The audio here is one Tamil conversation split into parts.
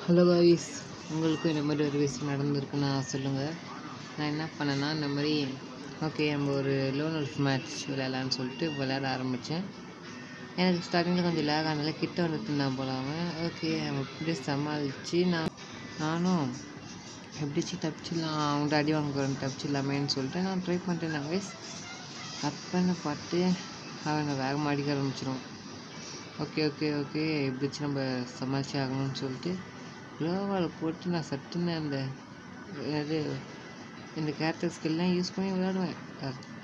ஹலோ காய்ஸ், உங்களுக்கும் இந்த மாதிரி ஒரு விஷயம் நடந்திருக்குன்னா சொல்லுங்கள். நான் என்ன பண்ணேன்னா, இந்த மாதிரி ஓகே நம்ம ஒரு லோன் wolf மேட்ச் விளையாடலான்னு சொல்லிட்டு விளையாட ஆரம்பித்தேன். எனக்கு ஸ்டார்டிங்கில் கொஞ்சம் லேக் ஆனால கிட்ட வந்துட்டு இருந்தான் போலாமல். ஓகே நம்ம இப்படியே சமாளித்து நானும் எப்படிச்சு தப்பிச்சிடலாம், அவங்கள்ட்ட அடி வாங்க தப்பிச்சிடலாமேன்னு சொல்லிட்டு நான் ட்ரை பண்ணிட்டேன் காய்ஸ். அப்பன்னு பார்த்து அவனை வேகமாக அடிக்க ஆரம்பிச்சிடும். ஓகே ஓகே ஓகே எப்படிச்சு நம்ம சமாளிச்சு ஆகணும்னு சொல்லிட்டு க்ளோவால் போட்டு நான் சட்டுன்னு இந்த கேரக்டர் ஸ்கில்லாம் யூஸ் பண்ணி விளையாடுவேன்.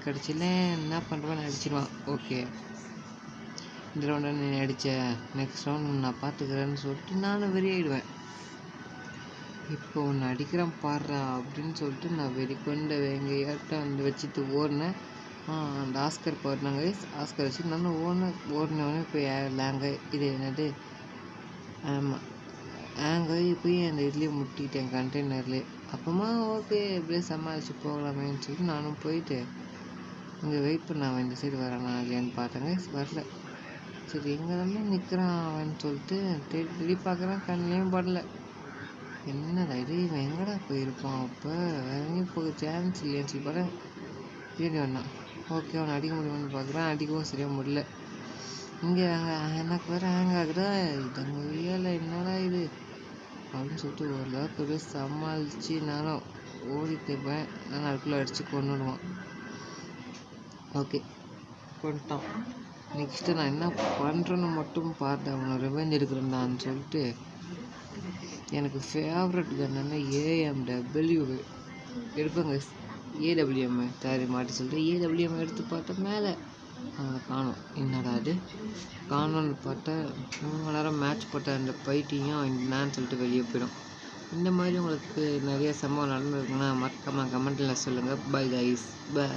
கடைசியில் என்ன பண்ணுறேன்னு அடிச்சிடுவான். ஓகே இந்த ரவுண்டை நீ அடித்த, நெக்ஸ்ட் ரவுண்ட் நான் பார்த்துக்கிறேன்னு சொல்லிட்டு நானும் வெறியாயிடுவேன். இப்போ ஒன்று அடிக்கிறேன் பாடுறா அப்படின்னு சொல்லிட்டு நான் வெறிக்கொண்ட எங்கேயாட்டம் வச்சுட்டு ஓடினேன். அந்த ஆஸ்கர் போடுறாங்க, ஆஸ்கர் வச்சு நானும் ஓடினோடனே இப்போ லேங்க இது என்னது ஆமாம் அங்கே போய் அந்த இதுலேயே முட்டிக்கிட்டேன் கண்டெய்னர்லேயே. அப்புறமா ஓகே எப்படியே சமாளித்து போகலாமேன்னு சொல்லிட்டு நானும் போயிட்டு இங்கே வெயிட் பண்ண அவன் இந்த சைடு வரானா இல்லையான்னு பார்த்தேங்க. வரல. சரி எங்கே தானே நிற்கிறான் அவன் சொல்லிட்டு தேடி பார்க்குறான், கண்ணிலையும் படலை. என்னடா இது, இவன் எங்கடா போயிருப்பான்? அப்போ வேற எங்கேயும் போக சான்ஸ் இல்லையான்னு சொல்லி பார்த்தேன். தேடி வந்தான். ஓகே அவனை அடிக்க முடியுமான்னு பார்க்குறான், அடிக்கவும் சரியாக முடியல. இங்கே எனக்கு வேறு ஹேங் ஆகுதா, இது அங்கே வியலை என்னடா இது அப்படின்னு சொல்லிட்டு ஓரளவுக்கு அப்படியே சமாளித்து நானும் ஓடி தேப்பேன். ஆனால் அதுக்குள்ளே அடித்து கொண்டுடுவான். ஓகே கொண்டுட்டான். நெக்ஸ்ட்டு நான் என்ன பண்ணுறேன்னு மட்டும் பார்த்தேன். அவனை ரிவெஞ்ச் எடுக்கிறேன்னான்னு சொல்லிட்டு எனக்கு ஃபேவரட் கன்னு AMW எடுப்பேங்க. AWM தேடி மாட்டி சொல்லிட்டு AWM எடுத்து பார்த்தா மேலே அவனை காணும். என்னடா அது காணும்னு பார்த்தா ரொம்ப நேரம் மேட்ச் போட்ட அந்த பைட்டியும் என்னான்னு சொல்லிட்டு வெளியே போயிடும். இந்த மாதிரி உங்களுக்கு நிறைய சம்பவம் நடந்திருக்குன்னா மறக்காமல் கமெண்ட்டில் சொல்லுங்கள். Bye guys, by.